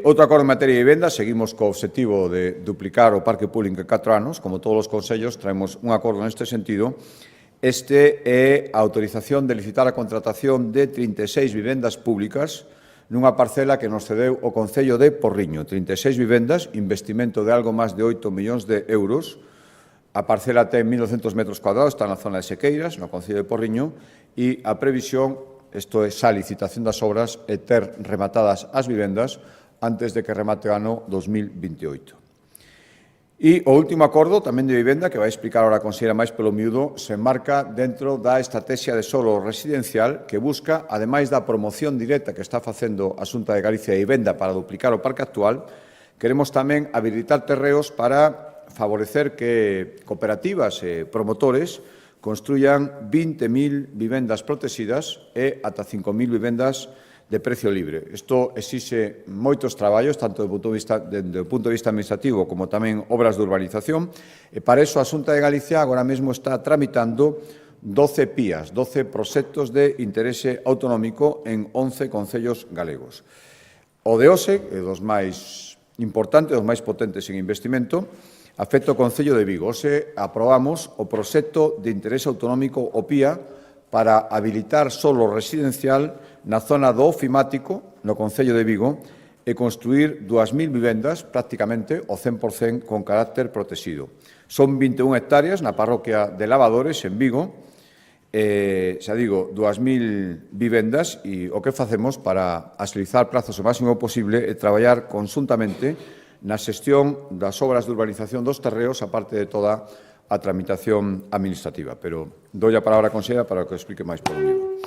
Outro acordo en materia de vivenda, seguimos co obxectivo de duplicar o parque público en 4 anos. Como todos os consellos, traemos un acordo neste sentido. Este é a autorización de licitar a contratación de 36 vivendas públicas nunha parcela que nos cedeu o Concello de Porriño. 36 vivendas, investimento de algo máis de 8 millóns de euros. A parcela ten 1.900 metros cuadrados, está na zona de Sequeiras, no Concello de Porriño, e a previsión, isto é a licitación das obras, é ter rematadas as vivendas antes de que remate o ano 2028. E o último acordo, tamén de vivenda, que vai explicar ahora a conselleira máis pelo miúdo, se enmarca dentro da estrategia de solo residencial que busca, ademais da promoción directa que está facendo a Xunta de Galicia de Vivenda para duplicar o parque actual, queremos tamén habilitar terreos para favorecer que cooperativas e promotores construyan 20.000 vivendas protegidas e ata 5.000 vivendas de precio libre. Isto exixe moitos traballos, tanto do punto de vista administrativo como tamén obras de urbanización, e para iso a Xunta de Galicia agora mesmo está tramitando 12 PIAs, 12 proxectos de interese autonómico en 11 concellos galegos. O de hoxe, é dos máis importantes, dos máis potentes en investimento, afecta o Concello de Vigo. Hoxe aprobamos o proxecto de interese autonómico, o PIA, para habilitar solo residencial na zona do Ofimático, no Concello de Vigo, e construir 2.000 vivendas, prácticamente o 100% con carácter protegido. Son 21 hectáreas na parroquia de Lavadores, en Vigo, xa digo, 2.000 vivendas, e o que facemos para axilizar plazos o máximo posible é traballar conxuntamente na xestión das obras de urbanización dos terreos, aparte de toda a tramitación administrativa. Pero dou a palabra a conselleira para que o explique máis polo miúdo.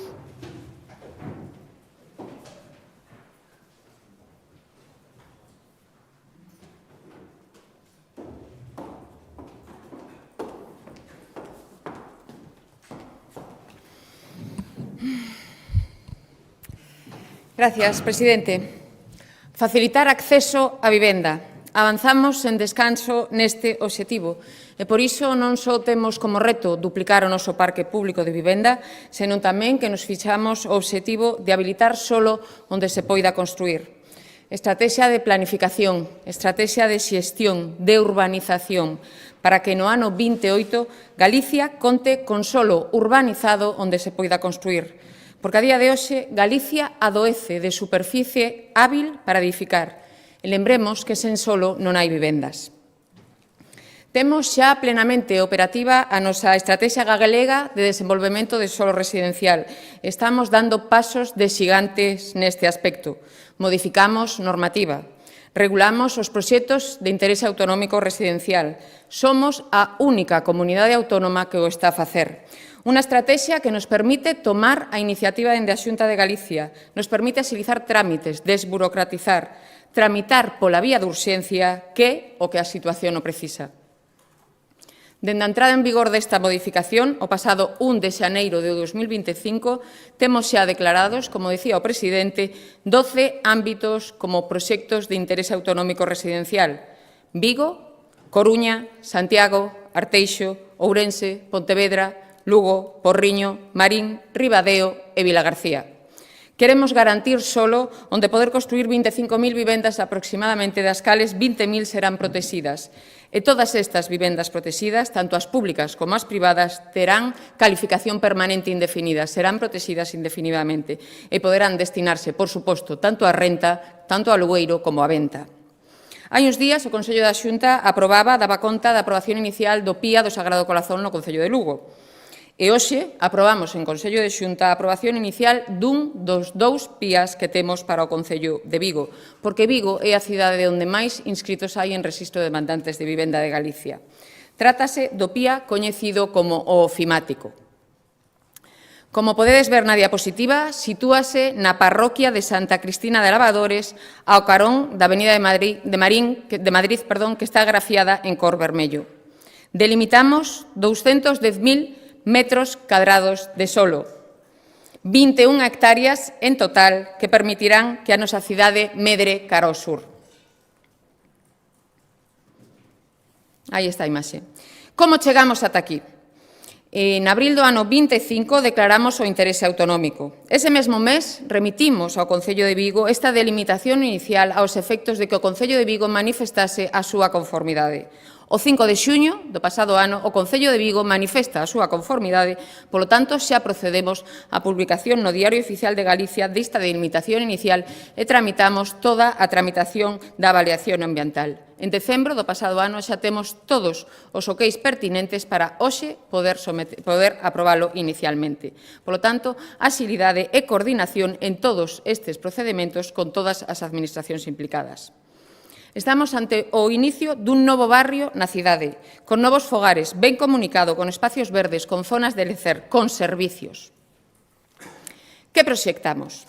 Gracias, presidente. Facilitar acceso á vivenda. Avanzamos sen descanso neste obxectivo e por iso non só temos como reto duplicar o noso parque público de vivenda, senón tamén que nos fixamos o obxectivo de habilitar solo onde se poida construir. Estrategia de planificación, estrategia de xestión, de urbanización, para que no ano 28 Galicia conte con solo urbanizado onde se poida construir. Porque a día de hoxe Galicia adoece de superficie hábil para edificar. E lembremos que sen solo non hai vivendas. Temos xa plenamente operativa a nosa estrategia galega de desenvolvemento de solo residencial. Estamos dando pasos de xigantes neste aspecto. Modificamos normativa. Regulamos os proxectos de interese autonómico residencial. Somos a única comunidade autónoma que o está a facer. Unha estrategia que nos permite tomar a iniciativa dende a Xunta de Galicia, nos permite axilizar trámites, desburocratizar, tramitar pola vía de urxencia, que é o que a situación o precisa. Dende a entrada en vigor desta modificación, o pasado 1 de xaneiro de 2025, temos xa declarados, como dicía o presidente, 12 ámbitos como proxectos de interese autonómico residencial: Vigo, Coruña, Santiago, Arteixo, Ourense, Pontevedra, Lugo, Porriño, Marín, Ribadeo e Vilagarcía. Queremos garantir solo onde poder construir 25.000 vivendas aproximadamente, das cales 20.000 serán protegidas. E todas estas vivendas protegidas, tanto as públicas como as privadas, terán calificación permanente indefinida, serán protegidas indefinidamente e poderán destinarse, por suposto, tanto á renta, tanto ao alugueiro como á venta. Hai uns días o Consello da Xunta daba conta da aprobación inicial do PIA do Sagrado Corazón no Concello de Lugo. E hoxe aprobamos en Consello de Xunta a aprobación inicial dun dos 2 PIAs que temos para o Concello de Vigo, porque Vigo é a cidade onde máis inscritos hai en rexistro de demandantes de vivenda de Galicia. Trátase do PIA coñecido como o Ofimático. Como podedes ver na diapositiva, sitúase na parroquia de Santa Cristina de Lavadores, ao carón da Avenida de Madrid, que está grafiada en cor vermello. Delimitamos 210.000 metros cadrados de solo, 21 hectáreas en total que permitirán que a nosa cidade medre cara ao sur. Aí está a imaxe. Como chegamos ata aquí? En abril do ano 25 declaramos o interese autonómico. Ese mesmo mes remitimos ao Concello de Vigo esta delimitación inicial aos efectos de que o Concello de Vigo manifestase a súa conformidade. O 5 de xuño do pasado ano, o Concello de Vigo manifesta a súa conformidade, polo tanto, xa procedemos á publicación no Diario Oficial de Galicia desta delimitación inicial e tramitamos toda a tramitación da avaliación ambiental. En decembro do pasado ano xa temos todos os oqueis pertinentes para hoxe poder aprobalo inicialmente. Polo tanto, axilidade e coordinación en todos estes procedementos con todas as administracións implicadas. Estamos ante o inicio dun novo barrio na cidade, con novos fogares, ben comunicado, con espacios verdes, con zonas de lecer, con servicios. Que proxectamos?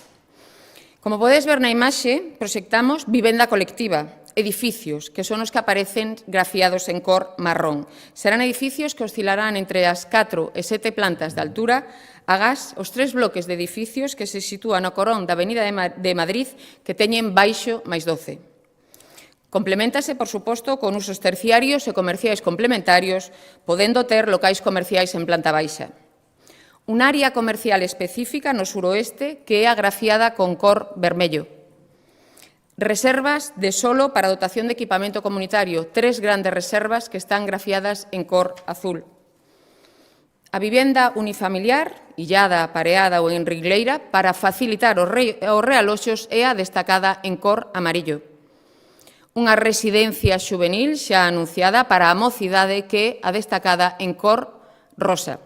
Como podedes ver na imaxe, proxectamos vivenda colectiva, edificios, que son os que aparecen grafiados en cor marrón. Serán edificios que oscilarán entre as 4 e 7 plantas de altura, agás os 3 bloques de edificios que se sitúan no corón da Avenida de Madrid, que teñen baixo máis 12. Compleméntase, por suposto, con usos terciarios e comerciais complementarios, podendo ter locais comerciais en planta baixa. Un área comercial específica no suroeste que é agraciada con cor vermello. Reservas de solo para dotación de equipamento comunitario, 3 grandes reservas que están grafiadas en cor azul. A vivenda unifamiliar, illada, pareada ou en ringleira, para facilitar os realoxos é a destacada en cor amarillo. Unha residencia xuvenil xa anunciada para a mocidade que é a destacada en cor rosa.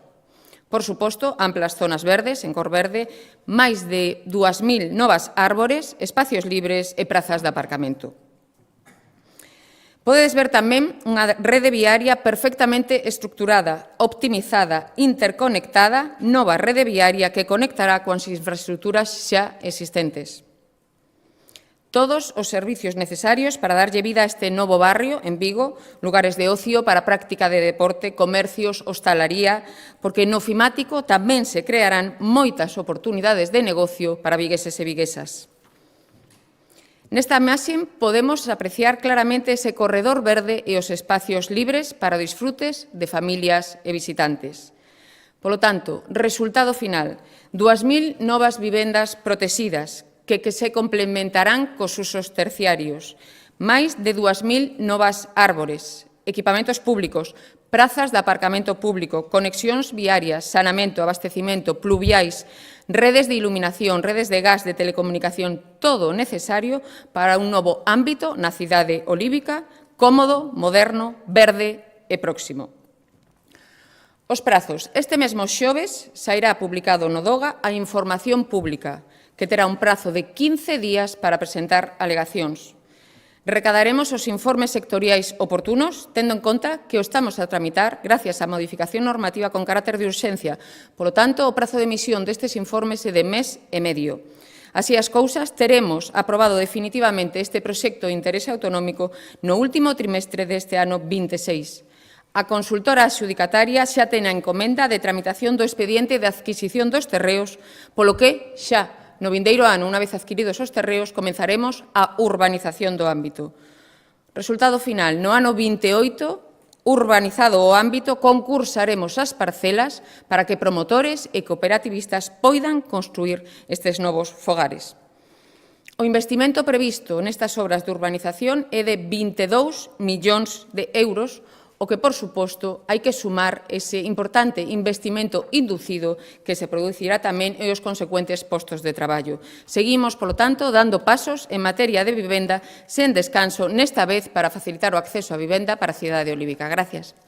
Por suposto, amplas zonas verdes, en cor verde, máis de 2.000 novas árbores, espacios libres e prazas de aparcamento. Podedes ver tamén unha rede viaria perfectamente estructurada, optimizada, interconectada, nova rede viaria que conectará coas infraestructuras xa existentes. Todos os servicios necesarios para darlle vida a este novo barrio en Vigo, lugares de ocio para práctica de deporte, comercios, hostalaría, porque no Fimático tamén se crearán moitas oportunidades de negocio para vigueses e viguesas. Nesta imaxe podemos apreciar claramente ese corredor verde e os espacios libres para disfrutes de familias e visitantes. Polo tanto, resultado final, 2.000 novas vivendas protegidas, que se complementarán cos usos terciarios, máis de 2.000 novas árbores, equipamentos públicos, prazas de aparcamento público, conexións viarias, saneamento, abastecimento, pluviais, redes de iluminación, redes de gas, de telecomunicación, todo o necesario para un novo ámbito na cidade olívica, cómodo, moderno, verde e próximo. Os prazos. Este mesmo xoves sairá publicado no DOGA a información pública, que terá un prazo de 15 días para presentar alegacións. Recadaremos os informes sectoriais oportunos, tendo en conta que o estamos a tramitar gracias á modificación normativa con carácter de urxencia. Polo tanto, o prazo de emisión destes informes é de mes e medio. Así as cousas, teremos aprobado definitivamente este proxecto de interese autonómico no último trimestre deste ano 26. A consultora adxudicataria xa ten a encomenda de tramitación do expediente de adquisición dos terreos, polo que xa no vindeiro ano, unha vez adquiridos os terreos, comenzaremos a urbanización do ámbito. Resultado final, no ano 28, urbanizado o ámbito, concursaremos as parcelas para que promotores e cooperativistas poidan construir estes novos fogares. O investimento previsto nestas obras de urbanización é de 22 millóns de euros, o que, por suposto, hai que sumar ese importante investimento inducido que se producirá tamén e os consecuentes postos de traballo. Seguimos, polo tanto, dando pasos en materia de vivenda sen descanso, nesta vez para facilitar o acceso á vivenda para a cidade olívica. Gracias.